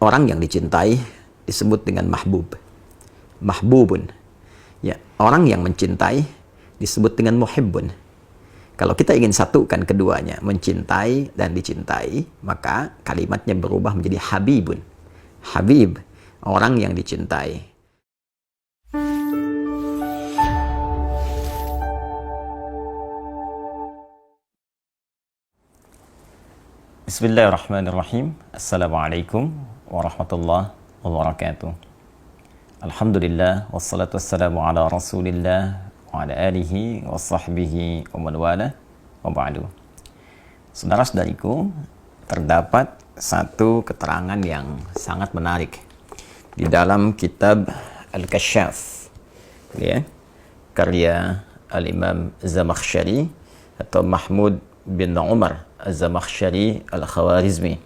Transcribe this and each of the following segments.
orang yang dicintai disebut dengan mahbub. Mahbubun. Ya, orang yang mencintai disebut dengan muhibbun. Kalau kita ingin satukan keduanya, mencintai dan dicintai, maka kalimatnya berubah menjadi habibun. Habib, orang yang dicintai. Bismillahirrahmanirrahim. Assalamualaikum warahmatullahi wabarakatuh. Alhamdulillah, wassalatu wassalamu ala rasulillah wa ala alihi wa sahbihi wa man wala wa ba'du. Saudara-saudariku, terdapat satu keterangan yang sangat menarik di dalam kitab Al-Kasyaf, ya, karya Al-Imam Zamakhsyari atau Mahmud bin Umar Az-Zamakhsyari Al-Khawarizmi.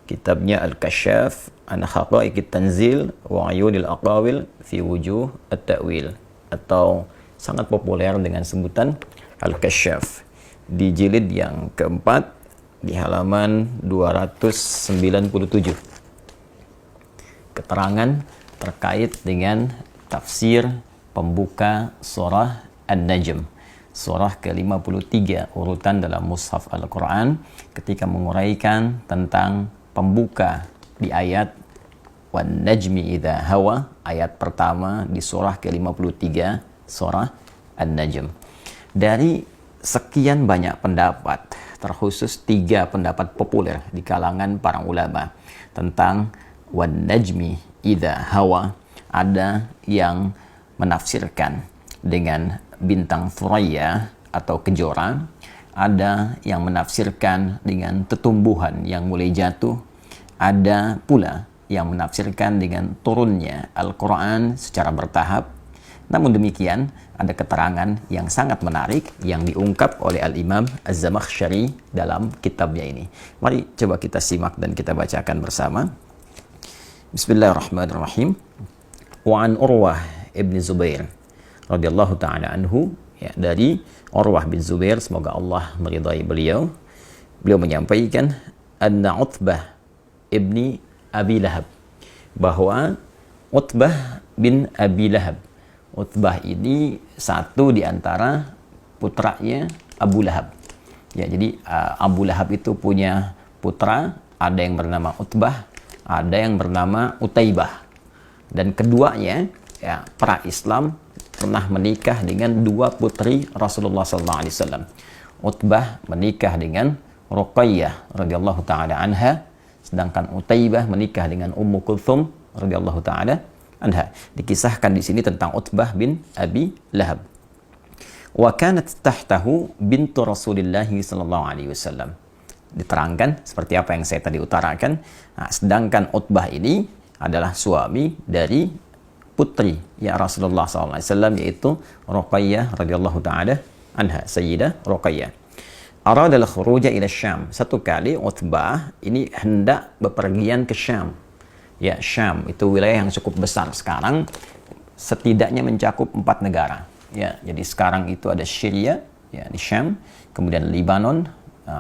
Kitabnya Al-Kasyaf an Haqa'iqit Tanzil wa Ayunil Aqawil fi Wujuh At-Ta'wil, atau sangat populer dengan sebutan Al-Kasyaf, di jilid yang keempat di halaman 297. Keterangan terkait dengan tafsir pembuka surah An-Najm, surah ke-53 urutan dalam mushaf Al-Quran, ketika menguraikan tentang pembuka di ayat wan najmi idza hawa, ayat pertama di surah ke-53 surah An-Najm. Dari sekian banyak pendapat, terkhusus 3 pendapat populer di kalangan para ulama tentang wan najmi idza hawa, ada yang menafsirkan dengan bintang Thuraya atau kejora, ada yang menafsirkan dengan tetumbuhan yang mulai jatuh, ada pula yang menafsirkan dengan turunnya Al-Quran secara bertahap. Namun demikian, ada keterangan yang sangat menarik yang diungkap oleh Al-Imam Az-Zamakhsyari dalam kitabnya ini. Mari coba kita simak dan kita bacakan bersama. Bismillahirrahmanirrahim. Wa an Urwah ibn Zubair radhiyallahu ta'ala anhu, ya, dari Urwah bin Zubair, semoga Allah meridai beliau. Beliau menyampaikan anna Utbah ibni Abi Lahab, bahwa Utbah bin Abi Lahab, Utbah ini satu di antara putranya Abu Lahab. Ya, jadi Abu Lahab itu punya putra, ada yang bernama Utbah, ada yang bernama Utaibah, dan keduanya, ya, pra Islam, pernah menikah dengan 2 putri Rasulullah SAW. Utbah menikah dengan Ruqayyah radhiyallahu taala anha, sedangkan Utaibah menikah dengan Ummu Kulthum radhiyallahu taala anha. Dikisahkan di sini tentang Utbah bin Abi Lahab. Wa kanat tahtahu bintu Rasulillah sallallahu alaihi wasallam. Diterangkan seperti apa yang saya tadi utarakan. Nah, sedangkan Utbah ini adalah suami dari putri ya Rasulullah SAW, yaitu Ruqayyah radhiyallahu ta'ala anha, Sayyidah Ruqayyah. Aradal khuruja ila Syam. Satu kali Utbah ini hendak bepergian ke Syam. Ya, Syam itu wilayah yang cukup besar sekarang, setidaknya mencakup 4 negara. Ya, jadi sekarang itu ada Syria, ya, di Syam, kemudian Lebanon,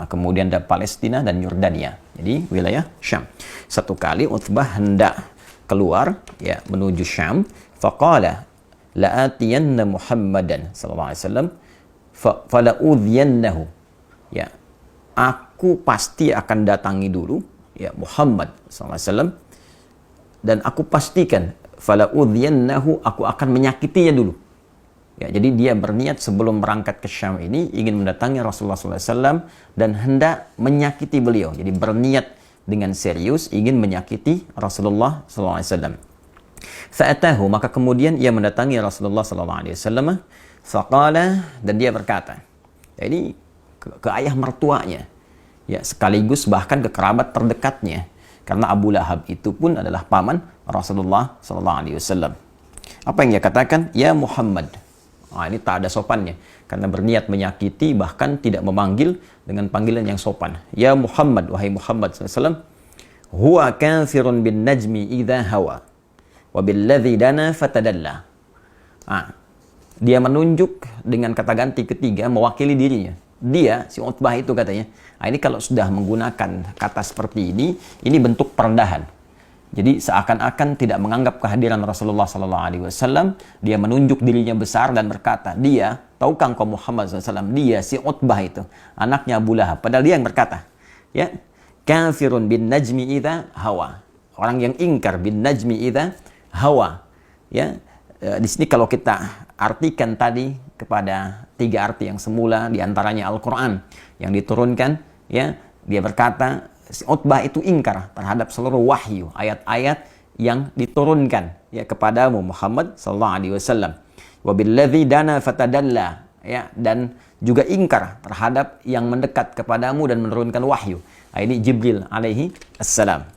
kemudian ada Palestina dan Yordania. Jadi wilayah Syam. Satu kali Utbah hendak keluar, ya, menuju Syam. Faqala la'atiyanna Muhammadan sallallahu alaihi wasallam fala'udhiyannahu, ya, aku pasti akan datangi dulu, ya, Muhammad sallallahu alaihi wasallam, dan aku pastikan fala'udhiyannahu, aku akan menyakitinya dulu. Ya, jadi dia berniat sebelum berangkat ke Syam ini ingin mendatangi Rasulullah sallallahu alaihi wasallam dan hendak menyakiti beliau. Jadi berniat dengan serius ingin menyakiti Rasulullah SAW. Fa'atahu, maka kemudian ia mendatangi Rasulullah SAW. Faqala, dan dia berkata, ya, ini ke ayah mertuanya, ya, sekaligus bahkan ke kerabat terdekatnya, karena Abu Lahab itu pun adalah paman Rasulullah SAW. Apa yang dia katakan? Ya Muhammad. Ini tak ada sopannya, karena berniat menyakiti, bahkan tidak memanggil dengan panggilan yang sopan. Ya Muhammad, wahai Muhammad SAW, huwa kafirun bin najmi idza hawa wa billadzi dana fatadalla. Dia menunjuk dengan kata ganti ketiga mewakili dirinya. Dia, si Utbah itu katanya, ini kalau sudah menggunakan kata seperti ini bentuk perendahan. Jadi seakan-akan tidak menganggap kehadiran Rasulullah SAW. Dia menunjuk dirinya besar dan berkata, dia, tahukah engkau Muhammad SAW, dia si Utbah itu, anaknya Abu Lahab. Padahal dia yang berkata, ya, kafirun bin najmi idza hawa. Orang yang ingkar bin najmi idza hawa. Ya, di sini kalau kita artikan tadi kepada 3 arti yang semula, diantaranya Al-Quran yang diturunkan, ya, dia berkata, si Utbah itu ingkar terhadap seluruh wahyu, ayat-ayat yang diturunkan ya kepadamu Muhammad sallallahu alaihi wasallam. Wa billadzi dana fatadalla, ya, dan juga ingkar terhadap yang mendekat kepadamu dan menurunkan wahyu. Nah, ini Jibril alaihi assalam.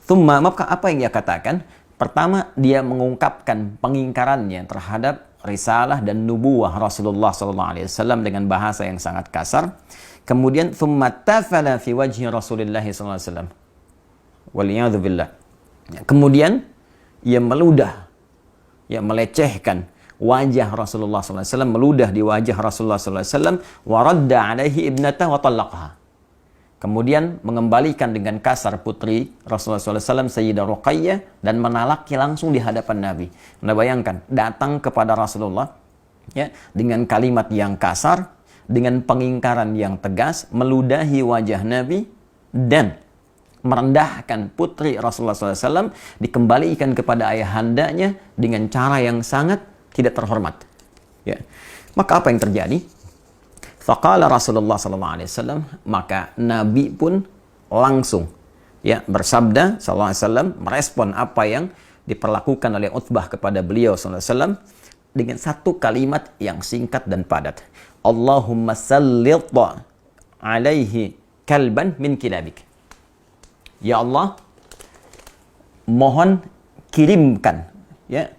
Thumma, maka apa yang dia katakan? Pertama, dia mengungkapkan pengingkarannya terhadap risalah dan nubuwah Rasulullah sallallahu alaihi wasallam dengan bahasa yang sangat kasar. Kemudian thumma tafala fi wajhi Rasulullah sallallahu alaihi wasallam. Waliyadzu billah. Kemudian ia meludah, ya, melecehkan wajah Rasulullah sallallahu alaihi wasallam, meludah di wajah Rasulullah sallallahu alaihi wasallam, wa radda alaihi ibnatahu wa talaqaha. Kemudian mengembalikan dengan kasar putri Rasulullah SAW, Sayyidah Ruqayyah, dan menalaki langsung di hadapan Nabi. Anda bayangkan, datang kepada Rasulullah ya, dengan kalimat yang kasar, dengan pengingkaran yang tegas, meludahi wajah Nabi, dan merendahkan putri Rasulullah SAW, dikembalikan kepada ayahandanya dengan cara yang sangat tidak terhormat. Ya. Maka apa yang terjadi? Faqala Rasulullah SAW, maka Nabi pun langsung ya bersabda SAW, merespon apa yang diperlakukan oleh Utbah kepada beliau SAW dengan satu kalimat yang singkat dan padat. Allahumma sallit alaihi kalban min kilabik. Ya Allah, mohon kirimkan ya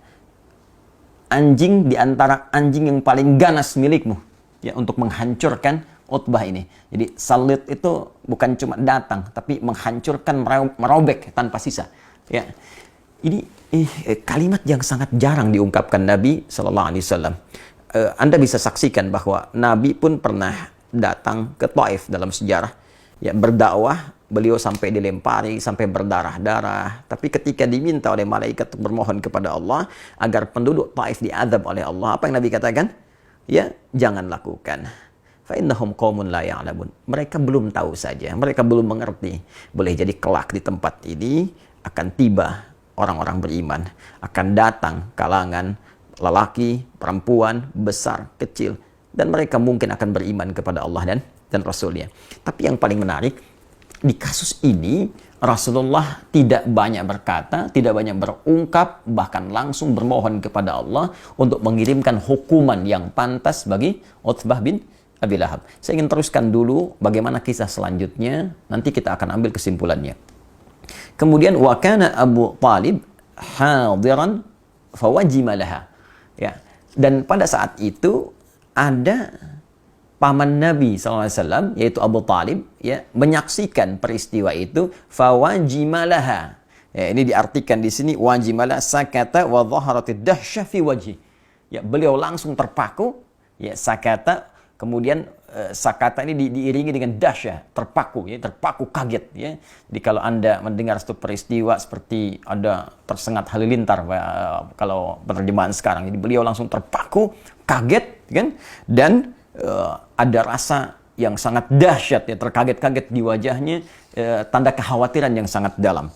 anjing di antara anjing yang paling ganas milikmu ya untuk menghancurkan Utbah ini. Jadi salit itu bukan cuma datang, tapi menghancurkan, merobek tanpa sisa. Ya, ini kalimat yang sangat jarang diungkapkan Nabi Sallallahu Alaihi Wasallam. Anda bisa saksikan bahwa Nabi pun pernah datang ke Taif dalam sejarah, ya, berdakwah, beliau sampai dilempari, sampai berdarah-darah. Tapi ketika diminta oleh malaikat untuk bermohon kepada Allah agar penduduk Taif diazab oleh Allah, apa yang Nabi katakan? Ya, jangan lakukan. Fa innahum qaumun la ya'lamun. Mereka belum tahu saja, mereka belum mengerti. Boleh jadi kelak di tempat ini akan tiba orang-orang beriman, akan datang kalangan lelaki, perempuan, besar, kecil, dan mereka mungkin akan beriman kepada Allah dan Rasul-Nya. Tapi yang paling menarik, di kasus ini Rasulullah tidak banyak berkata, tidak banyak berungkap, bahkan langsung bermohon kepada Allah untuk mengirimkan hukuman yang pantas bagi Utbah bin Abi Lahab. Saya ingin teruskan dulu bagaimana kisah selanjutnya, nanti kita akan ambil kesimpulannya. Kemudian wa kana Abu Talib hadiran fawajima laha. Ya, dan pada saat itu ada paman Nabi SAW, yaitu Abu Talib, ya, menyaksikan peristiwa itu, fawajimalaha. Ya, ini diartikan di sini, wajimala sakata wa dhaharatid dahsyah fi wajhi. Ya, beliau langsung terpaku, ya, sakata, kemudian sakata ini diiringi dengan dahsyah, terpaku, ya, terpaku, kaget, ya. Jadi kalau Anda mendengar satu peristiwa seperti ada tersengat halilintar, kalau penerjemahan sekarang, jadi beliau langsung terpaku, kaget, kan, dan ada rasa yang sangat dahsyat, ya, terkaget-kaget di wajahnya, tanda kekhawatiran yang sangat dalam.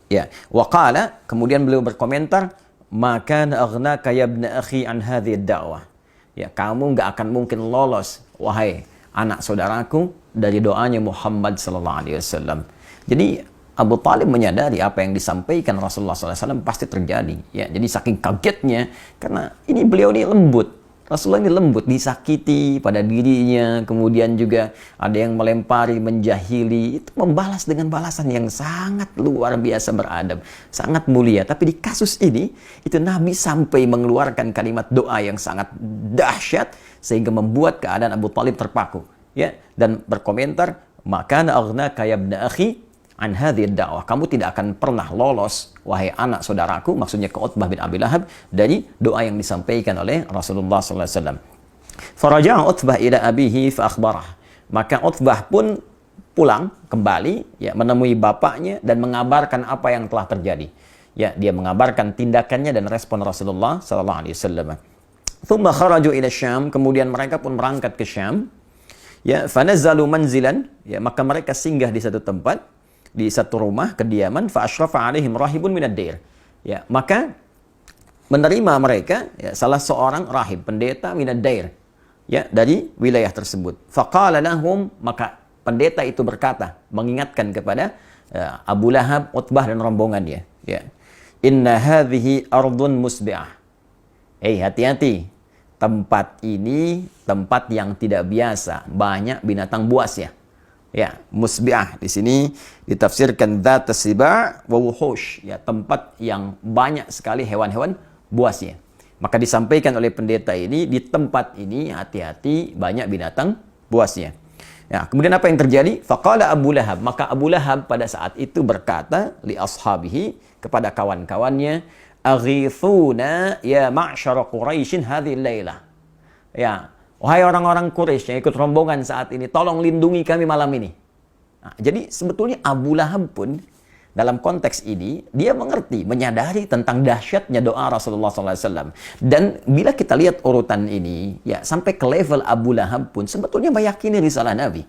Ya, waqala, kemudian beliau berkomentar, maka aghnaka ya ibna akhi an hadhihi ad-da'wah. Ya, kamu nggak akan mungkin lolos, wahai anak saudaraku, dari doanya Muhammad sallallahu alaihi wasallam. Jadi Abu Talib menyadari apa yang disampaikan Rasulullah SAW pasti terjadi. Ya, jadi saking kagetnya, karena ini beliau ini lembut. Rasulullah ini lembut, disakiti pada dirinya, kemudian juga ada yang melempari, menjahili, itu membalas dengan balasan yang sangat luar biasa beradab, sangat mulia. Tapi di kasus ini, itu Nabi sampai mengeluarkan kalimat doa yang sangat dahsyat, sehingga membuat keadaan Abu Talib terpaku. Ya, dan berkomentar, maka aghnaka ya ibna akhi an hadhihi ad-da'wah. Kamu tidak akan pernah lolos, wahai anak saudaraku, maksudnya ke Utbah bin Abi Lahab, dari doa yang disampaikan oleh Rasulullah sallallahu alaihi wasallam. Faraja'a Utbah ila abihi fa akhbarah. Maka Utbah pun pulang kembali, ya, menemui bapaknya dan mengabarkan apa yang telah terjadi. Ya, dia mengabarkan tindakannya dan respon Rasulullah sallallahu alaihi wasallam. Thumma kharaju ila Syam, kemudian mereka pun berangkat ke Syam. Ya, fanazzalu manzilan, ya, maka mereka singgah di satu tempat, di satu rumah kediaman, fa asyrafa alaihim rahibun minad dair. Ya, maka menerima mereka, ya, salah seorang rahib, pendeta minad dair, ya, dari wilayah tersebut. Faqala lahum, maka pendeta itu berkata, mengingatkan kepada Abu Lahab, Utbah dan rombongannya, ya. Inna hadhihi ardun musbi'ah. Hati-hati. Tempat ini tempat yang tidak biasa, banyak binatang buas, ya. Ya, musbi'ah di sini ditafsirkan dzat siba' wa wuhush, ya, tempat yang banyak sekali hewan-hewan buasnya. Maka disampaikan oleh pendeta ini, di tempat ini hati-hati banyak binatang buasnya. Ya, kemudian apa yang terjadi? Faqala Abu Lahab, maka Abu Lahab pada saat itu berkata li ashabihi, kepada kawan-kawannya, aghithuna ya ma'syara Quraisyin hadhihi lailah. Ya, wahai orang-orang Quraisy yang ikut rombongan saat ini, tolong lindungi kami malam ini. Nah, jadi sebetulnya Abu Lahab pun dalam konteks ini, dia mengerti, menyadari tentang dahsyatnya doa Rasulullah SAW. Dan bila kita lihat urutan ini, ya, sampai ke level Abu Lahab pun sebetulnya meyakini risalah Nabi.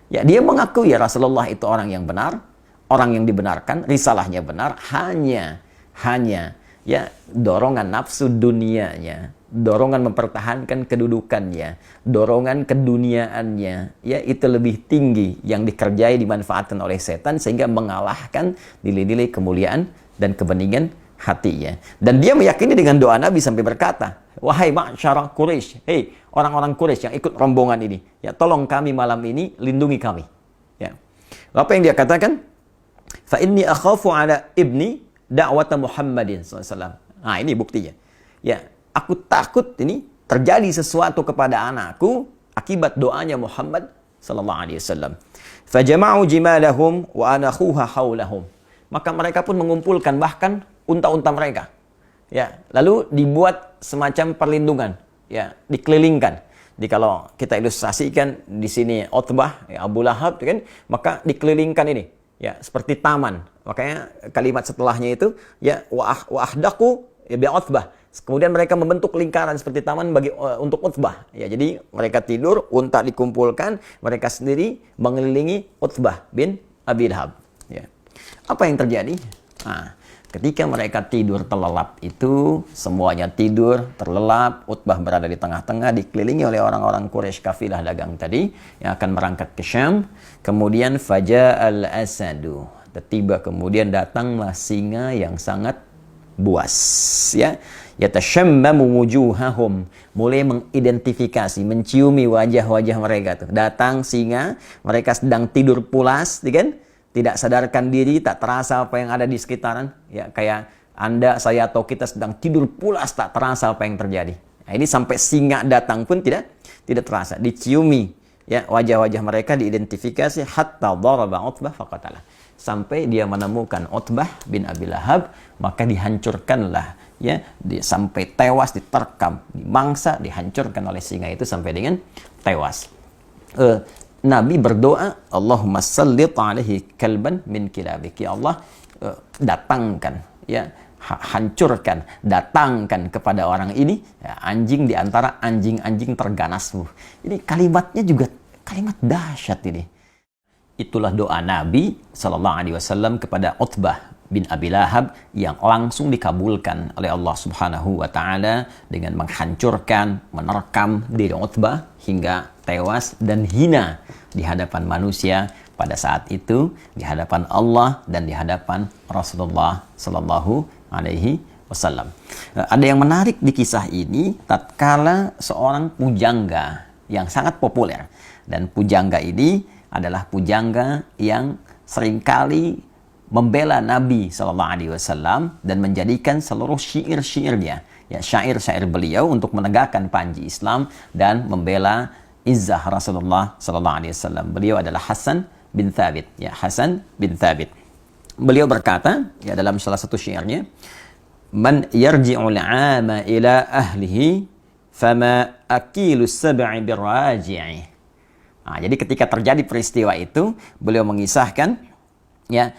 Ya, dia mengakui ya Rasulullah itu orang yang benar, orang yang dibenarkan, risalahnya benar, hanya ya dorongan nafsu dunianya, dorongan mempertahankan kedudukannya, dorongan keduniaannya, ya, itu lebih tinggi yang dikerjai, dimanfaatkan oleh setan sehingga mengalahkan nilai-nilai kemuliaan dan kebeningan hatinya. Dan dia meyakini dengan doa Nabi sampai berkata, wahai ma'syara Quraisy, hei orang-orang Quraisy yang ikut rombongan ini, ya, tolong kami malam ini, lindungi kami. Ya. Apa yang dia katakan? Fa inni akhafu ala ibni da'wata Muhammadin SAW. Nah, ini buktinya. Ya, aku takut ini terjadi sesuatu kepada anakku akibat doanya Muhammad sallallahu alaihi wasallam. Fajama'u jimalahum wa anakhuha haulahum. Maka mereka pun mengumpulkan bahkan unta-unta mereka. Ya, lalu dibuat semacam perlindungan, ya, dikelilingkan. Jadi kalau kita ilustrasikan di sini Utbah, ya, Abu Lahab, kan, maka dikelilingkan ini, ya, seperti taman. Makanya kalimat setelahnya itu, ya, wa ahdaku ya bi Utbah. Kemudian mereka membentuk lingkaran seperti taman untuk Utbah. Ya, jadi mereka tidur, unta dikumpulkan, mereka sendiri mengelilingi Utbah bin Abi Lahab. Ya. Apa yang terjadi? Nah, ketika mereka tidur terlelap itu, semuanya tidur terlelap, Utbah berada di tengah-tengah, dikelilingi oleh orang-orang Quraisy kafilah dagang tadi yang akan berangkat ke Syam. Kemudian faja'al asadu, tiba kemudian datanglah singa yang sangat buas, ya. Yatashammamu wujuhahum, mulai mengidentifikasi, menciumi wajah-wajah mereka tuh. Datang singa, mereka sedang tidur pulas, kan? Tidak sadarkan diri, tak terasa apa yang ada di sekitaran, ya, kayak Anda, saya atau kita sedang tidur pulas, tak terasa apa yang terjadi. Nah, ini sampai singa datang pun tidak terasa, diciumi, ya, wajah-wajah mereka diidentifikasi, hatta daraba Utbah faqatalah, sampai dia menemukan Utbah bin Abi Lahab, maka dihancurkanlah, ya, sampai tewas, diterkam, dimangsa, dihancurkan oleh singa itu sampai dengan tewas. Nabi berdoa, Allahumma sallit alaihi kalban min kilabik. Ya Allah, datangkan, ya, hancurkan, datangkan kepada orang ini, ya, anjing di antara anjing-anjing terganasmu. Ini kalimatnya juga kalimat dahsyat ini. Itulah doa Nabi sallallahu alaihi wasallam kepada Utbah bin Abi Lahab yang langsung dikabulkan oleh Allah Subhanahu wa taala dengan menghancurkan, menerkam diri Utbah hingga tewas dan hina di hadapan manusia pada saat itu, di hadapan Allah dan di hadapan Rasulullah sallallahu alaihi wasallam. Ada yang menarik di kisah ini, tatkala seorang pujangga yang sangat populer, dan pujangga ini adalah pujangga yang seringkali membela Nabi SAW dan menjadikan seluruh syair-syairnya, ya, syair-syair beliau untuk menegakkan panji Islam dan membela izzah Rasulullah SAW. Beliau adalah Hasan bin Thabit, ya, Hasan bin Thabit. Beliau berkata, ya, dalam salah satu syairnya, man yarji'ul 'ama ila ahlihi fama akilu sab'i birraji'i. Nah, jadi ketika terjadi peristiwa itu, beliau mengisahkan ya,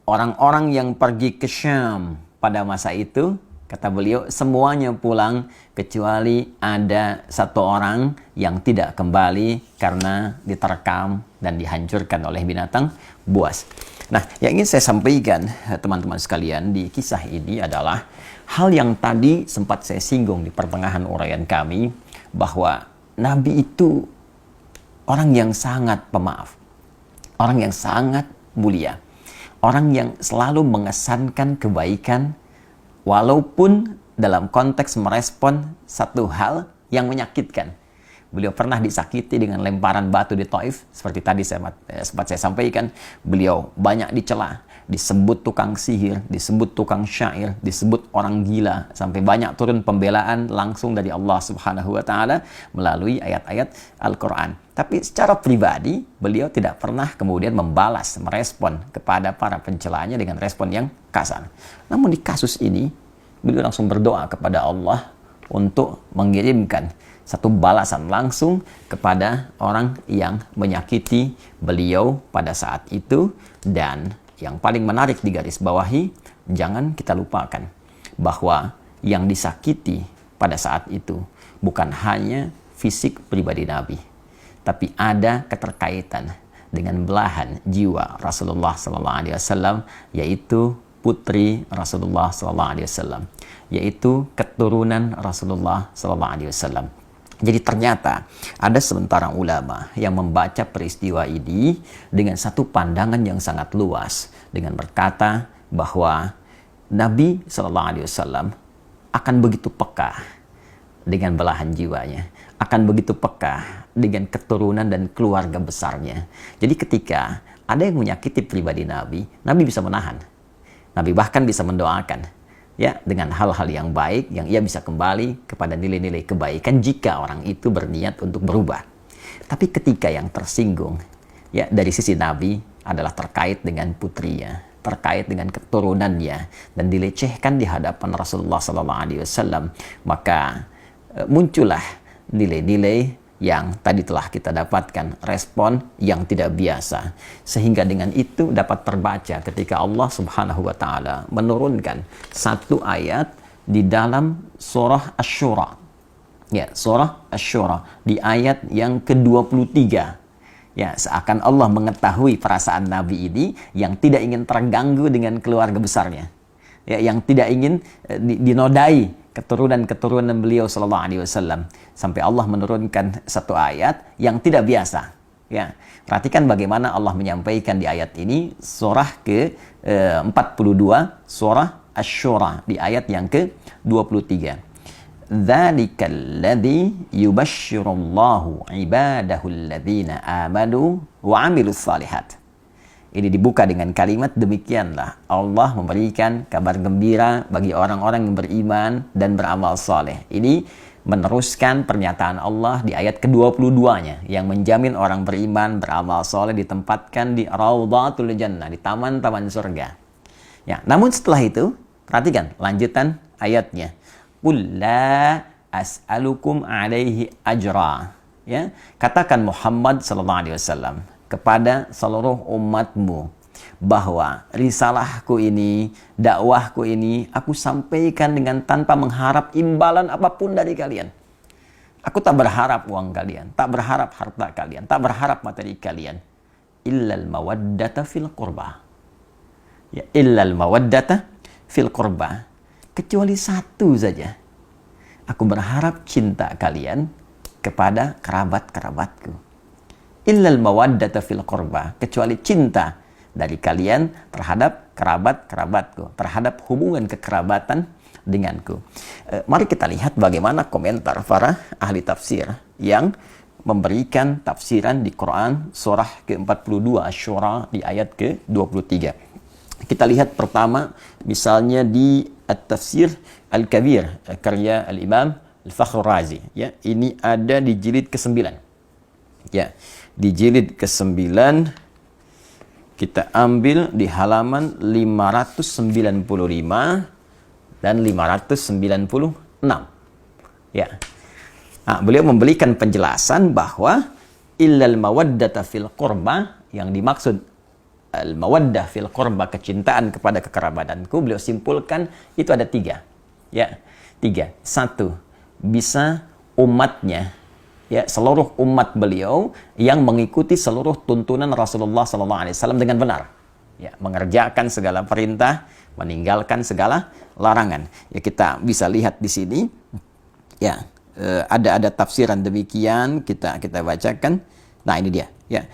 orang-orang yang pergi ke Syam pada masa itu, kata beliau, semuanya pulang kecuali ada satu orang yang tidak kembali karena diterkam dan dihancurkan oleh binatang buas. Nah, yang ingin saya sampaikan teman-teman sekalian di kisah ini adalah hal yang tadi sempat saya singgung di pertengahan uraian kami, bahwa Nabi itu orang yang sangat pemaaf, orang yang sangat mulia, orang yang selalu mengesankan kebaikan walaupun dalam konteks merespon satu hal yang menyakitkan. Beliau pernah disakiti dengan lemparan batu di Taif, seperti tadi sempat saya sampaikan. Beliau banyak dicela, disebut tukang sihir, disebut tukang syair, disebut orang gila, sampai banyak turun pembelaan langsung dari Allah Subhanahu wa taala melalui ayat-ayat Al-Qur'an. Tapi secara pribadi, beliau tidak pernah kemudian membalas, merespon kepada para pencelaannya dengan respon yang kasar. Namun di kasus ini, beliau langsung berdoa kepada Allah untuk mengirimkan satu balasan langsung kepada orang yang menyakiti beliau pada saat itu. Dan yang paling menarik digarisbawahi, jangan kita lupakan bahwa yang disakiti pada saat itu bukan hanya fisik pribadi Nabi, tapi ada keterkaitan dengan belahan jiwa Rasulullah SAW, yaitu putri Rasulullah SAW, yaitu keturunan Rasulullah SAW. Jadi ternyata ada sementara ulama yang membaca peristiwa ini dengan satu pandangan yang sangat luas, dengan berkata bahwa Nabi SAW akan begitu peka dengan belahan jiwanya, akan begitu peka dengan keturunan dan keluarga besarnya. Jadi ketika ada yang menyakiti pribadi Nabi, Nabi bisa menahan. Nabi bahkan bisa mendoakan, ya, dengan hal-hal yang baik, yang ia bisa kembali kepada nilai-nilai kebaikan jika orang itu berniat untuk berubah. Tapi ketika yang tersinggung, ya, dari sisi Nabi adalah terkait dengan putrinya, terkait dengan keturunannya, dan dilecehkan di hadapan Rasulullah SAW, maka muncullah nilai-nilai yang tadi telah kita dapatkan, respon yang tidak biasa. Sehingga dengan itu dapat terbaca ketika Allah Subhanahu wa taala menurunkan satu ayat di dalam surah Asy-Syura. Ya, surah Asy-Syura di ayat yang ke-23. Ya, seakan Allah mengetahui perasaan Nabi ini yang tidak ingin terganggu dengan keluarga besarnya. Ya, yang tidak ingin dinodai keturunan-keturunan beliau sallallahu alaihi wasallam, sampai Allah menurunkan satu ayat yang tidak biasa. Ya, perhatikan bagaimana Allah menyampaikan di ayat ini, surah ke-42, surah Asy-Syura di ayat yang ke-23. Dzalikal ladzi yubasysyirullahu ibadahu alladzina amanu wa 'amilus shalihat. Ini dibuka dengan kalimat, demikianlah Allah memberikan kabar gembira bagi orang-orang yang beriman dan beramal saleh. Ini meneruskan pernyataan Allah di ayat ke-22-nya yang menjamin orang beriman, beramal saleh ditempatkan di Raudhatul Jannah, di taman-taman surga. Ya, namun setelah itu, perhatikan lanjutan ayatnya. Qul la as'alukum 'alaihi ajra. Ya, katakan Muhammad sallallahu alaihi wasallam kepada seluruh umatmu bahwa risalahku ini, dakwahku ini, aku sampaikan dengan tanpa mengharap imbalan apapun dari kalian. Aku tak berharap uang kalian, tak berharap harta kalian, tak berharap materi kalian. Illal mawaddata fil qurba. Ya, illal mawaddata fil qurba. Kecuali satu saja. Aku berharap cinta kalian kepada kerabat-kerabatku. Illal mawaddata fil qurba, kecuali cinta dari kalian terhadap kerabat-kerabatku, terhadap hubungan kekerabatan denganku. Mari kita lihat bagaimana komentar para ahli tafsir yang memberikan tafsiran di Quran surah ke-42 Asy-Syura di ayat ke-23. Kita lihat pertama misalnya di At-Tafsir Al-Kabir karya Al-Imam Al-Fakhr Razi, ya. Ini ada di jilid ke-9. Ya, di jilid ke-9 kita ambil di halaman 595 dan 596. Ya. Nah, beliau memberikan penjelasan bahwa illal mawaddata fil qurba, yang dimaksud al-mawaddah fil qurba, kecintaan kepada kekerabatanku, beliau simpulkan itu ada tiga. Ya, tiga. Satu, bisa umatnya, ya, seluruh umat beliau yang mengikuti seluruh tuntunan Rasulullah SAW dengan benar. Ya, mengerjakan segala perintah, meninggalkan segala larangan. Ya, kita bisa lihat di sini. Ya, ada tafsiran demikian, kita bacakan. Nah, ini dia, ya.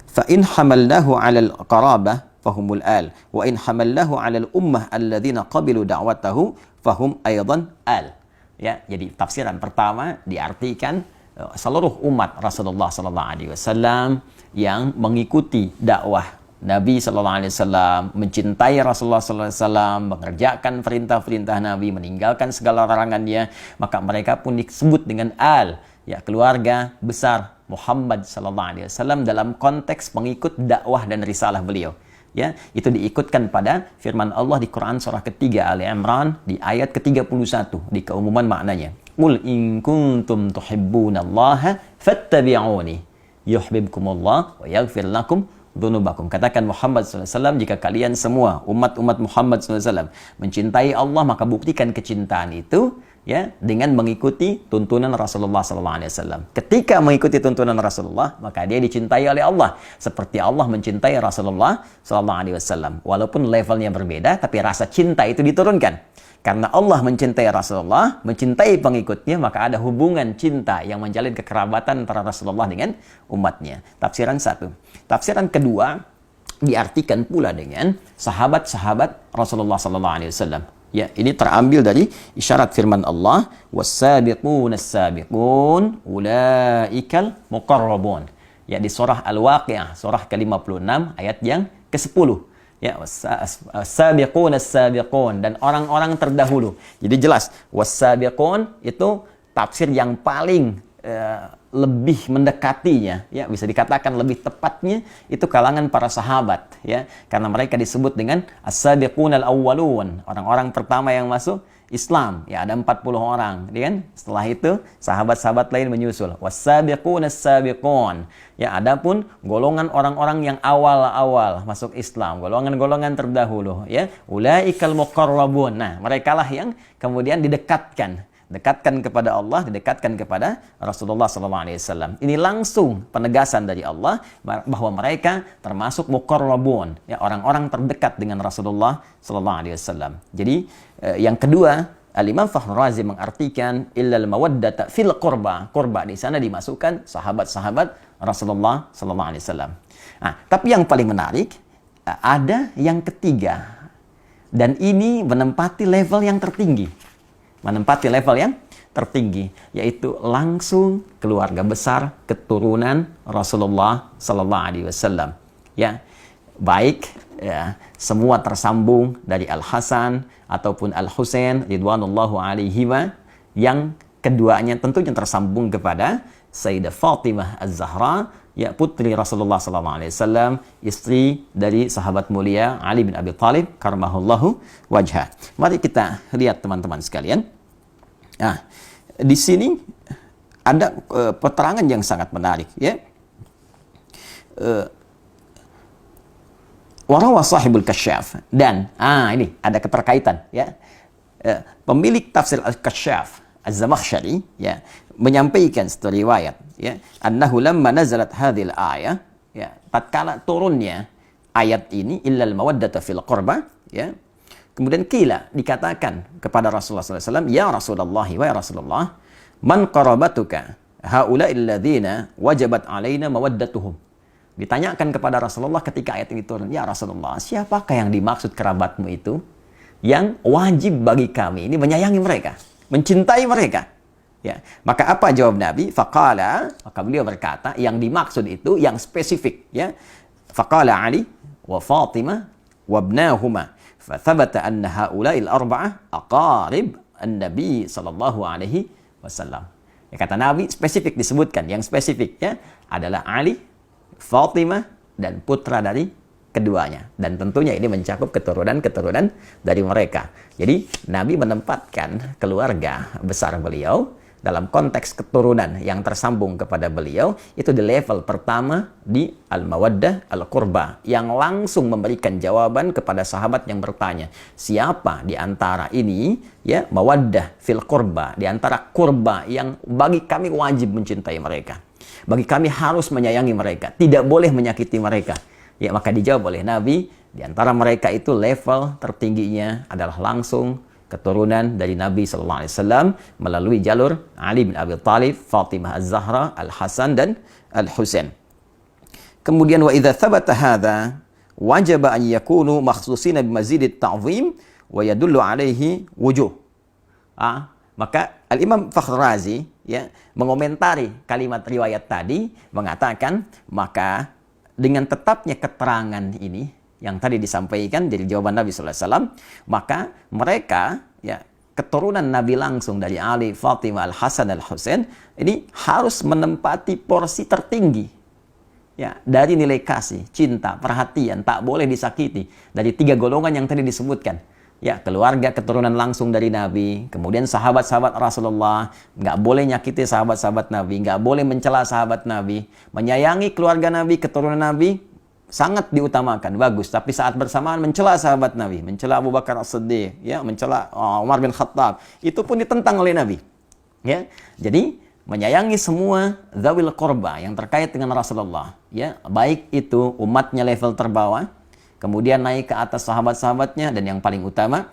Fa in hamalnahu 'alal qarabah fahumul al, wa in hamalnahu 'alal ummah alladzina qabilu da'watahu fahum aidan al. Ya, jadi tafsiran pertama diartikan seluruh umat Rasulullah sallallahu alaihi wasallam yang mengikuti dakwah Nabi sallallahu alaihi wasallam, mencintai Rasulullah sallallahu alaihi wasallam, mengerjakan perintah-perintah Nabi, meninggalkan segala larangannya, maka mereka pun disebut dengan al, ya, keluarga besar Muhammad sallallahu alaihi wasallam dalam konteks pengikut dakwah dan risalah beliau. Ya, itu diikutkan pada firman Allah di Quran surah ketiga Ali Imran di ayat ke-31 di keumuman maknanya. Qul in kuntum tuhibbunallaha fattabi'uni yuhibbukumullah wa yaghfir lakum dzunubakum. Katakan Muhammad SAW, jika kalian semua umat-umat Muhammad SAW mencintai Allah, maka buktikan kecintaan itu, ya, dengan mengikuti tuntunan Rasulullah SAW. Ketika mengikuti tuntunan Rasulullah, maka dia dicintai oleh Allah seperti Allah mencintai Rasulullah SAW. Walaupun levelnya berbeda, tapi rasa cinta itu diturunkan. Karena Allah mencintai Rasulullah, mencintai pengikutnya, maka ada hubungan cinta yang menjalin kekerabatan antara Rasulullah dengan umatnya. Tafsiran satu. Tafsiran kedua diartikan pula dengan sahabat-sahabat Rasulullah SAW. Ya, ini terambil dari isyarat firman Allah, was-sabiqun as-sabiqun ulaikal muqarrabun. Ya, di surah Al-Waqi'ah, surah ke-56 ayat yang ke-10. Ya, was-sabiqun as-sabiqun, dan orang-orang terdahulu. Jadi jelas, was-sabiqun itu tafsir yang paling lebih mendekatinya, ya, bisa dikatakan lebih tepatnya itu kalangan para sahabat, ya, karena mereka disebut dengan as-sabiqun al-awwalun, orang-orang pertama yang masuk Islam, ya, ada 40 orang, kan? Setelah itu sahabat-sahabat lain menyusul, was-sabiqun as-sabiqun, ya, adapun golongan orang-orang yang awal-awal masuk Islam, golongan-golongan terdahulu, ya, ulaikal muqarrabun. Nah, merekalah yang kemudian didekatkan kepada Allah, didekatkan kepada Rasulullah SAW. Ini langsung penegasan dari Allah bahwa mereka termasuk muqarrabun, ya, orang-orang terdekat dengan Rasulullah SAW. Jadi yang kedua, Al-Imam Fakhrul Razi mengartikan illal mawaddata fil qurba. Qurba di sana dimasukkan sahabat-sahabat Rasulullah SAW. Nah, tapi yang paling menarik ada yang ketiga, dan ini menempati level yang tertinggi. Yaitu langsung keluarga besar keturunan Rasulullah sallallahu alaihi wasallam. Ya, baik, ya, semua tersambung dari Al-Hasan ataupun Al-Husain ridwanullahu alaihima, yang keduanya tentunya tersambung kepada Sayyidah Fatimah Az-Zahra, ya, putri Rasulullah sallallahu alaihi wasallam, istri dari sahabat mulia Ali bin Abi Thalib karramahullahu wajhah. Mari kita lihat teman-teman sekalian. Nah, di sini ada peterangan yang sangat menarik, ya. Warawa sahibul kasyaf, dan ini ada keterkaitan, ya. Pemilik tafsir al-Kasyaf Az-Zamakhsyari, ya, menyampaikan satu riwayat, ya, annahu lamma nazalat hadhil ayah, ya, tatkala turunnya ayat ini illal mawaddata fil qurba, ya, kemudian qila, dikatakan kepada Rasulullah SAW, ya Rasulullah, wa ya Rasulullah, man qarabatuka haula'il ladzina wajabat alaina mawaddatuhum. Ditanyakan kepada Rasulullah ketika ayat ini turun, ya Rasulullah, siapakah yang dimaksud kerabatmu itu yang wajib bagi kami ini menyayangi mereka, mencintai mereka? Ya, maka apa jawab Nabi? Faqala, maka beliau berkata, yang dimaksud itu yang spesifik, ya. Faqala Ali wa Fatimah wa ibnahuma. Fathabata anna haula'il arba'ah aqarib an-nabi sallallahu alaihi wasallam. Ya, kata Nabi spesifik disebutkan, yang spesifik, ya, adalah Ali, Fatimah, dan putra dari keduanya. Dan tentunya ini mencakup keturunan-keturunan dari mereka. Jadi Nabi menempatkan keluarga besar beliau dalam konteks keturunan yang tersambung kepada beliau, itu di level pertama di al-mawaddah al-qurba, yang langsung memberikan jawaban kepada sahabat yang bertanya, siapa di antara ini ya mawaddah fil qurba, di antara kurba yang bagi kami wajib mencintai mereka, bagi kami harus menyayangi mereka, tidak boleh menyakiti mereka. Ya, maka dijawab oleh Nabi, di antara mereka itu level tertingginya adalah langsung keturunan dari Nabi SAW melalui jalur Ali bin Abi Thalib, Fatimah Az-Zahra, Al-Hasan dan Al-Husain. Kemudian wa idza thabata hadza wajaba an yakunu makhsusina bimazidit ta'zim wa yadullu alaihi wujuh. Maka Al-Imam Fakhr Razi ya mengomentari kalimat riwayat tadi mengatakan, maka dengan tetapnya keterangan ini yang tadi disampaikan dari jawaban Nabi SAW, maka mereka ya keturunan Nabi langsung dari Ali, Fatimah, Al-Hasan, Al-Husain ini harus menempati porsi tertinggi ya dari nilai kasih, cinta, perhatian, tak boleh disakiti dari 3 golongan yang tadi disebutkan. Ya, keluarga keturunan langsung dari Nabi, kemudian sahabat-sahabat Rasulullah, nggak boleh nyakiti sahabat-sahabat Nabi, nggak boleh mencela sahabat Nabi, menyayangi keluarga Nabi, keturunan Nabi, sangat diutamakan, bagus. Tapi saat bersamaan mencela sahabat Nabi, mencela Abu Bakar As-Siddiq, ya, mencela Umar bin Khattab, itu pun ditentang oleh Nabi. Ya, jadi menyayangi semua zawil qurba yang terkait dengan Rasulullah, ya, baik itu umatnya level terbawah, kemudian naik ke atas sahabat-sahabatnya, dan yang paling utama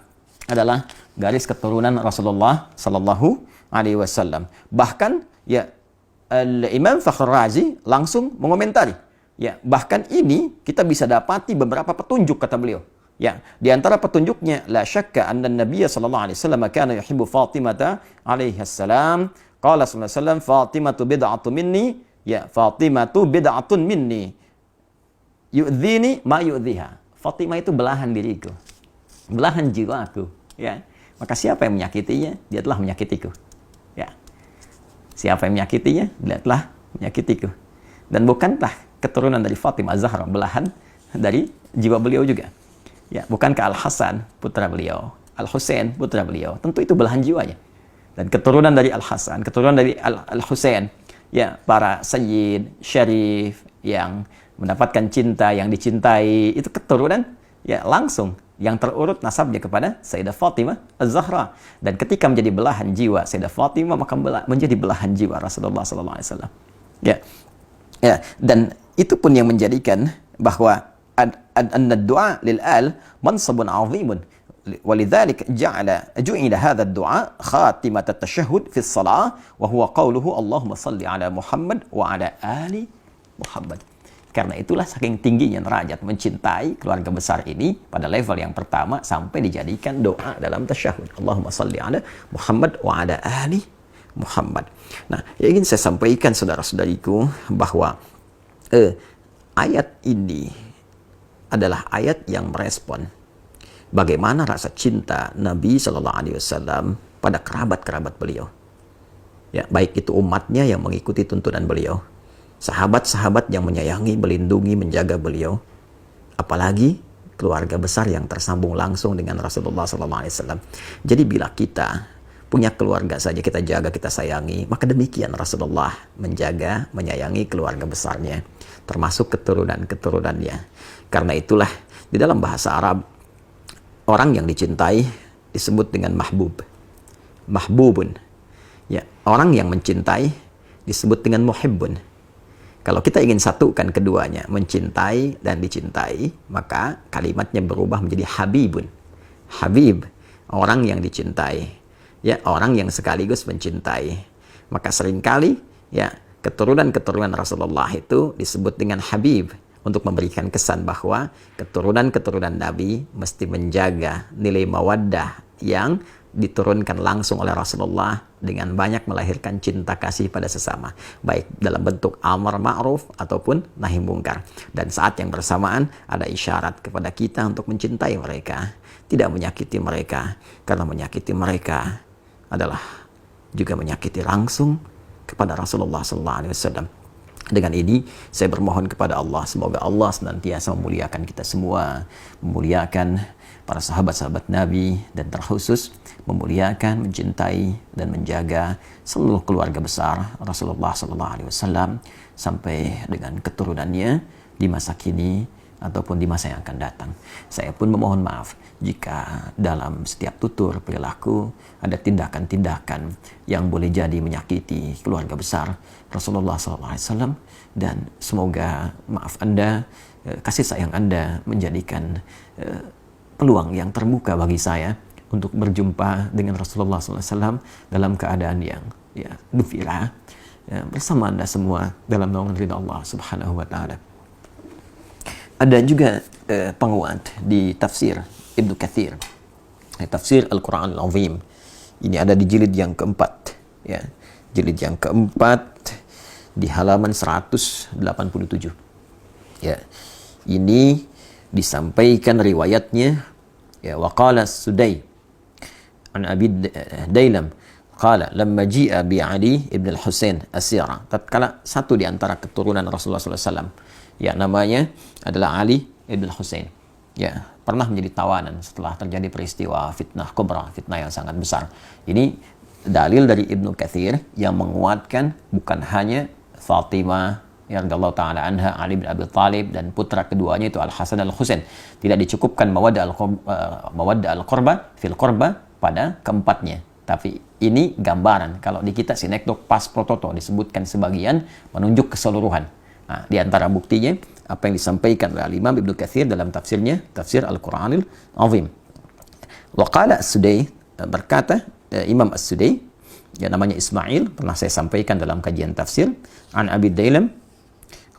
adalah garis keturunan Rasulullah Sallallahu Alaihi Wasallam. Bahkan, ya, Imam Fakhr Razi langsung mengomentari. Ya, bahkan ini kita bisa dapati beberapa petunjuk, kata beliau. Ya, di antara petunjuknya, la syakka anna Nabiy sallallahu alaihi wasallam kana yuhibbu Fatimah alaihi salam. Qala sallallahu alaihi wasallam, Fatimatu bid'atun minni, ya, Fatimatu bid'atun minni. Yu'dhini ma yu'dhiha. Fatimah itu belahan diriku, belahan jiwaku, ya. Maka siapa yang menyakitinya, dia telah menyakitiku. Ya. Siapa yang menyakitinya, dia telah menyakitiku. Dan bukankah keturunan dari Fatimah Az-Zahra belahan dari jiwa beliau juga? Ya, bukankah Al-Hasan putra beliau, Al-Husain putra beliau, tentu itu belahan jiwanya. Dan keturunan dari Al-Hasan, keturunan dari Al-Husain, ya, para sayyid, syarif yang mendapatkan cinta, yang dicintai, itu keturunan ya langsung yang terurut nasabnya kepada Sayyidah Fatimah Az-Zahra. Dan ketika menjadi belahan jiwa Sayyidah Fatimah, maka menjadi belahan jiwa Rasulullah sallallahu alaihi wasallam. Ya. Ya, dan itu pun yang menjadikan bahwa ad-du'a lil al mansabun 'azimun. Walidzalik ju'ila hadha ad-du'a khatimat at-tashahhud fi as-salah wa huwa qawluhu Allahumma shalli ala Muhammad wa ala ali Muhammad. Karena itulah saking tingginya derajat mencintai keluarga besar ini pada level yang pertama sampai dijadikan doa dalam tasyahud. Allahumma shalli ala Muhammad wa ala ali Muhammad. Nah, yang ingin saya sampaikan saudara-saudariku bahwa ayat ini adalah ayat yang merespon bagaimana rasa cinta Nabi Shallallahu Alaihi Wasallam pada kerabat-kerabat beliau. Ya, baik itu umatnya yang mengikuti tuntunan beliau, sahabat-sahabat yang menyayangi, melindungi, menjaga beliau, apalagi keluarga besar yang tersambung langsung dengan Rasulullah Shallallahu Alaihi Wasallam. Jadi bila kita punya keluarga saja kita jaga, kita sayangi, maka demikian Rasulullah menjaga, menyayangi keluarga besarnya, termasuk keturunan-keturunannya. Karena itulah di dalam bahasa Arab, orang yang dicintai disebut dengan mahbub, mahbubun. Ya, orang yang mencintai disebut dengan muhibbun. Kalau kita ingin satukan keduanya, mencintai dan dicintai, maka kalimatnya berubah menjadi habibun. Habib, orang yang dicintai. Ya, orang yang sekaligus mencintai. Maka seringkali ya keturunan-keturunan Rasulullah itu disebut dengan Habib untuk memberikan kesan bahwa keturunan-keturunan Nabi mesti menjaga nilai mawaddah yang diturunkan langsung oleh Rasulullah dengan banyak melahirkan cinta kasih pada sesama, baik dalam bentuk amar ma'ruf ataupun nahi mungkar. Dan saat yang bersamaan ada isyarat kepada kita untuk mencintai mereka, tidak menyakiti mereka, karena menyakiti mereka adalah juga menyakiti langsung kepada Rasulullah SAW. Dengan ini saya bermohon kepada Allah, semoga Allah senantiasa memuliakan kita semua, memuliakan para sahabat-sahabat Nabi, dan terkhusus memuliakan, mencintai dan menjaga seluruh keluarga besar Rasulullah SAW sampai dengan keturunannya di masa kini ataupun di masa yang akan datang. Saya pun memohon maaf jika dalam setiap tutur perilaku ada tindakan-tindakan yang boleh jadi menyakiti keluarga besar Rasulullah SAW, dan semoga maaf Anda, kasih sayang Anda menjadikan peluang yang terbuka bagi saya untuk berjumpa dengan Rasulullah SAW dalam keadaan yang gembira bersama Anda semua dalam naungan ridha Allah Subhanahu wa Ta'ala. Ada juga penguat di tafsir Ibnu Katsir, tafsir Al-Quran Al-Azim. Ini ada di jilid yang keempat, ya, jilid yang keempat di halaman 187. Ya, ini disampaikan riwayatnya, ya, waqala Sudai an Abi Dailam qala lamma ji'a bi Ali ibn al-Husain asira, tatkala satu di antara keturunan Rasulullah SAW, ya, namanya adalah Ali ibn al-Husain, ya, pernah menjadi tawanan setelah terjadi peristiwa fitnah kubra, fitnah yang sangat besar. Ini dalil dari Ibnu Katsir yang menguatkan bukan hanya Fatimah radhiyallahu taala anha, Ali bin Abi Thalib, dan putra keduanya itu Al-Hasan Al-Husain. Tidak dicukupkan mawaddah al-qurba fil qurba pada keempatnya. Tapi ini gambaran. Kalau di kita sinekdok pas prototo disebutkan sebagian, menunjuk keseluruhan. Nah, di antara buktinya apa yang disampaikan oleh Imam Ibnu Katsir dalam tafsirnya, tafsir Al-Quranil Azim. Wa qala As-Sudai, berkata Imam As-Sudai, ya, namanya Ismail, pernah saya sampaikan dalam kajian tafsir, an Abi Dailam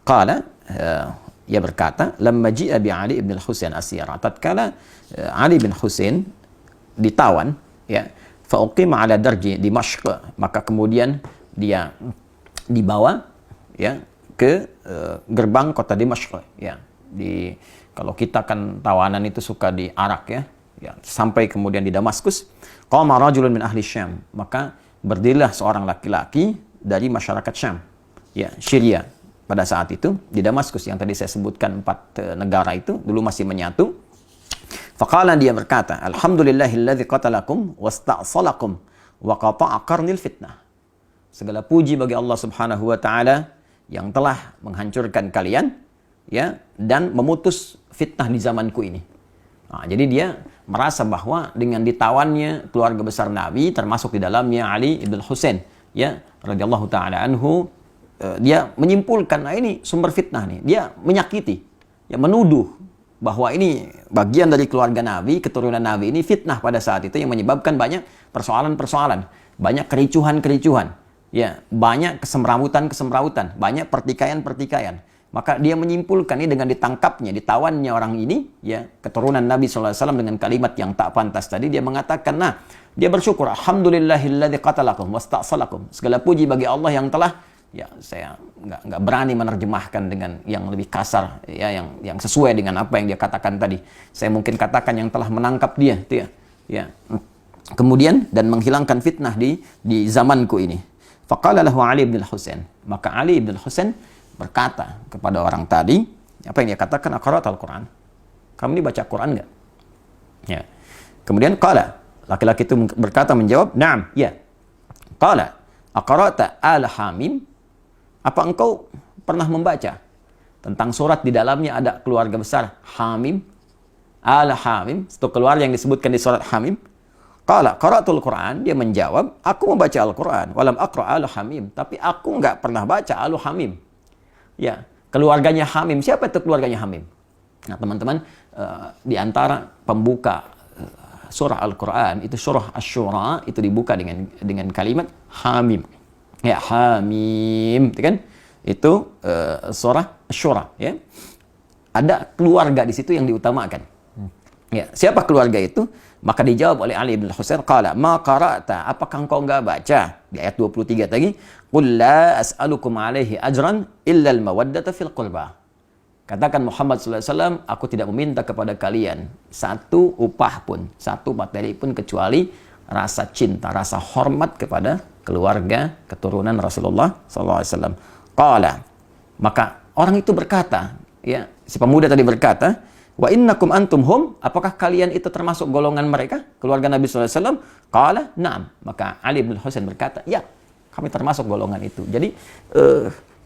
qala, ia berkata lamma ji'a bi Ali ibn al-Husain asira, tatkala Ali bin Husain ditawan, ya, fa uqima ala darji Dimashq, maka kemudian dia dibawa, ya, ke gerbang kota Dimashq, ya. Kalau kita kan tawanan itu suka diarak, ya, sampai kemudian di Damaskus. Qama rajulun min ahli Syam, maka berdirilah seorang laki-laki dari masyarakat Syam, ya, Syria. Pada saat itu di Damaskus yang tadi saya sebutkan 4 negara itu dulu masih menyatu. Faqala, dia berkata, alhamdulillahilladzi qatalakum wasta'salakum wa qata'a qarnil fitnah. Segala puji bagi Allah Subhanahu wa taala yang telah menghancurkan kalian, ya, dan memutus fitnah di zamanku ini. Nah, jadi dia merasa bahwa dengan ditawannya keluarga besar Nabi, termasuk di dalamnya Ali ibn Husain, ya, radhiyallahu taala anhu, dia menyimpulkan, nah ini sumber fitnah nih. Dia menyakiti, ya, menuduh bahwa ini bagian dari keluarga Nabi, keturunan Nabi ini fitnah pada saat itu yang menyebabkan banyak persoalan-persoalan, banyak kericuhan-kericuhan, ya, banyak kesemrawutan-kesemrawutan, banyak pertikaian-pertikaian. Maka dia menyimpulkan ini dengan ditangkapnya, ditawannya orang ini, ya, keturunan Nabi SAW dengan kalimat yang tak pantas tadi, dia mengatakan, nah, dia bersyukur, alhamdulillahilladzi qatalakum wasta'salakum. Segala puji bagi Allah yang telah, ya, saya nggak berani menerjemahkan dengan yang lebih kasar, ya, yang sesuai dengan apa yang dia katakan tadi. Saya mungkin katakan yang telah menangkap dia, itu ya, ya. Kemudian dan menghilangkan fitnah di zamanku ini. Faqala lahu Ali bin Husain, maka Ali bin Husain berkata kepada orang tadi, apa yang dia katakan, aqra'atal Quran? Kamu ini baca Quran enggak? Ya. Kemudian qala, laki-laki itu berkata, menjawab, na'am, ya. Qala, aqra'ta al-Hamim? Apa engkau pernah membaca tentang surat di dalamnya ada keluarga besar Hamim? Al-Hamim, itu keluarga yang disebutkan di surat Hamim. Qala qara'atul Quran, dia menjawab, aku membaca Al-Quran, walam aqra' al-Hamim, tapi aku enggak pernah baca al-Hamim. Ya, keluarganya Hamim. Siapa itu keluarganya Hamim? Nah, teman-teman, di antara pembuka surah Al-Quran itu surah Asy-Syura itu dibuka dengan kalimat Hamim. Ya, Hamim, itu kan? Itu surah Asy-Syura, ya. Ada keluarga di situ yang diutamakan. Ya, siapa keluarga itu? Maka dijawab oleh Ali bin Husain, qala ma qara'ta, apakah engkau enggak baca di ayat 23 tadi, qul la as'alukum alaihi ajran illa al-mawaddata fil qurba. Katakan Muhammad sallallahu alaihi wasallam, aku tidak meminta kepada kalian satu upah pun, satu materi pun kecuali rasa cinta, rasa hormat kepada keluarga keturunan Rasulullah sallallahu alaihi wasallam. Qala, Maka orang itu berkata, ya, si pemuda tadi berkata, wa innakum antum hum, apakah kalian itu termasuk golongan mereka, keluarga Nabi SAW? Qala na'am. Maka Ali bin Husain berkata, ya, kami termasuk golongan itu. Jadi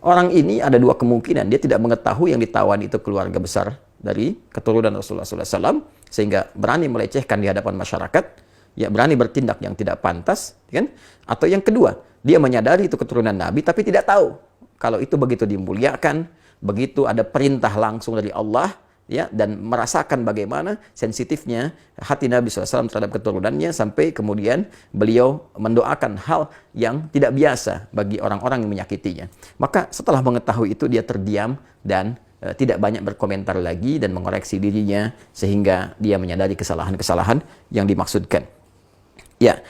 orang ini ada dua kemungkinan. Dia tidak mengetahui yang ditawan itu keluarga besar dari keturunan Rasulullah SAW, sehingga berani melecehkan di hadapan masyarakat, ya, berani bertindak yang tidak pantas, kan? Atau yang kedua, dia menyadari itu keturunan Nabi, tapi tidak tahu kalau itu begitu dimuliakan, begitu ada perintah langsung dari Allah, ya, dan merasakan bagaimana sensitifnya hati Nabi SAW terhadap keturunannya, sampai kemudian beliau mendoakan hal yang tidak biasa bagi orang-orang yang menyakitinya. Maka setelah mengetahui itu, dia terdiam dan tidak banyak berkomentar lagi dan mengoreksi dirinya, sehingga dia menyadari kesalahan-kesalahan yang dimaksudkan. Ya,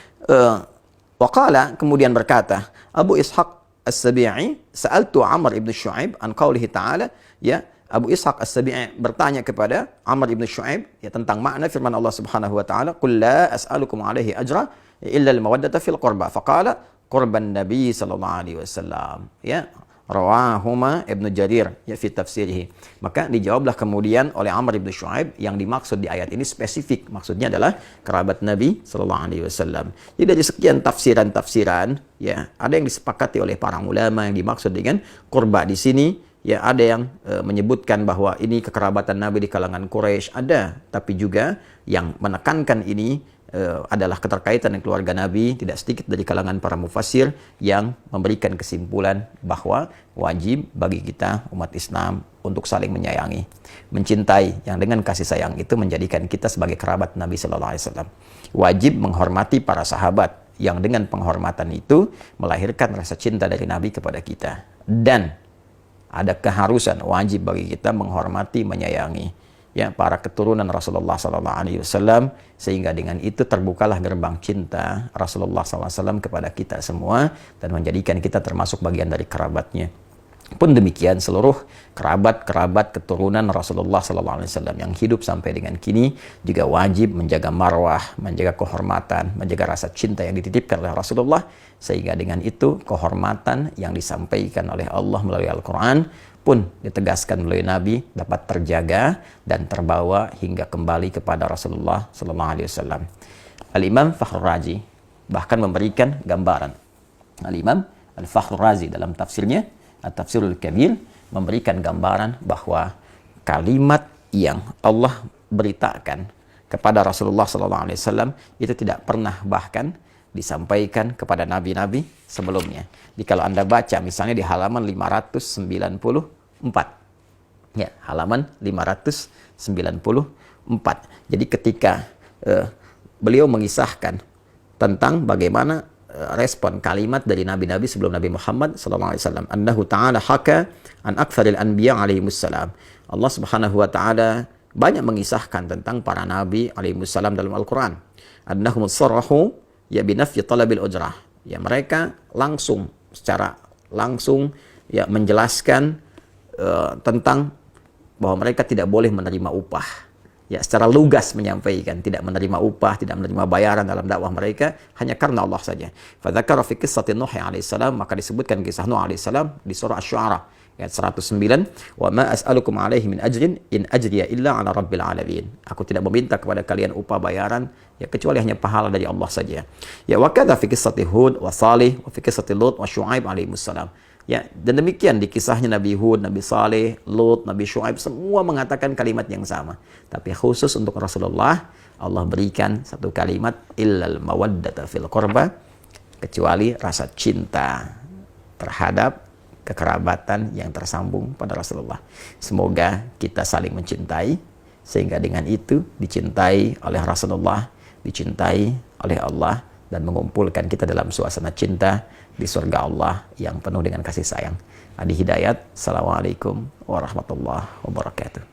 waqala, kemudian berkata Abu Ishaq As-Sabi'i, sa'altu Amr ibn Shu'aib an qawlihi ta'ala, ya, Abu Ishaq As-Sabi'i bertanya kepada Amr ibn Shu'aib, ya, tentang makna firman Allah Subhanahu wa taala, qul la as'alukum alaihi ajra illa al-mawaddata fil qurba, faqala qurban nabi sallallahu alaihi wasallam, ya, rawahuma Ibnu Jarir, ya, fi tafsirih. Maka dijawablah kemudian oleh Amr ibn Shu'aib, yang dimaksud di ayat ini spesifik, maksudnya adalah kerabat Nabi sallallahu alaihi wasallam. Jadi dari sekian tafsiran-tafsiran, ya, ada yang disepakati oleh para ulama yang dimaksud dengan kurba di sini, ya, ada yang menyebutkan bahwa ini kekerabatan Nabi di kalangan Quraisy, ada, tapi juga yang menekankan ini adalah keterkaitan dengan keluarga Nabi. Tidak sedikit dari kalangan para mufassir yang memberikan kesimpulan bahwa wajib bagi kita umat Islam untuk saling menyayangi, mencintai, yang dengan kasih sayang itu menjadikan kita sebagai kerabat Nabi Sallallahu Alaihi Wasallam. Wajib menghormati para sahabat, yang dengan penghormatan itu melahirkan rasa cinta dari Nabi kepada kita. Dan ada keharusan, wajib bagi kita menghormati, menyayangi, ya, para keturunan Rasulullah SAW, sehingga dengan itu terbukalah gerbang cinta Rasulullah SAW kepada kita semua, dan menjadikan kita termasuk bagian dari kerabatnya. Pun demikian seluruh kerabat-kerabat keturunan Rasulullah SAW yang hidup sampai dengan kini juga wajib menjaga marwah, menjaga kehormatan, menjaga rasa cinta yang dititipkan oleh Rasulullah, sehingga dengan itu kehormatan yang disampaikan oleh Allah melalui Al-Quran pun ditegaskan melalui Nabi dapat terjaga dan terbawa hingga kembali kepada Rasulullah SAW. Al-Imam Fakhrul Razi bahkan memberikan gambaran. Al-Imam Al-Fakhrul Razi dalam tafsirnya At-Tafsirul Kabir memberikan gambaran bahwa kalimat yang Allah beritakan kepada Rasulullah SAW itu tidak pernah bahkan disampaikan kepada nabi-nabi sebelumnya. Jadi kalau Anda baca misalnya di halaman 594, ya, halaman 594. Jadi ketika beliau mengisahkan tentang bagaimana respon kalimat dari nabi-nabi sebelum Nabi Muhammad SAW, annahu ta'ala haka an aktsaril anbiya alaihimussalam. Allah Subhanahu wa taala banyak mengisahkan tentang para nabi alaihimussalam dalam Al-Qur'an. Annahum sarahu ya binafyi talabil ujrah. Ya, mereka secara langsung ya menjelaskan tentang bahwa mereka tidak boleh menerima upah. Ya, secara lugas menyampaikan tidak menerima upah, tidak menerima bayaran dalam dakwah mereka hanya karena Allah saja. Fadzakara fi qissati Nuh alaihissalam, maka disebutkan kisah Nuh alaihissalam di surah Asy-Syu'ara ayat 109, wa ma as'alukum alaihi min ajrin in ajriya illa ala rabbil alamin. Aku tidak meminta kepada kalian upah bayaran, ya, kecuali hanya pahala dari Allah saja. Ya, wa kadza fi qissati Hud wa Salih wa fi qissati Lut wa Syu'aib alaihissalam. Ya, dan demikian di kisahnya Nabi Hud, Nabi Saleh, Lut, Nabi Syu'aib, semua mengatakan kalimat yang sama. Tapi khusus untuk Rasulullah, Allah berikan satu kalimat, illal mawaddata fil qurba, kecuali rasa cinta terhadap kekerabatan yang tersambung pada Rasulullah. Semoga kita saling mencintai, sehingga dengan itu dicintai oleh Rasulullah, dicintai oleh Allah, dan mengumpulkan kita dalam suasana cinta di surga Allah yang penuh dengan kasih sayang. Adi Hidayat, Assalamualaikum warahmatullahi wabarakatuh.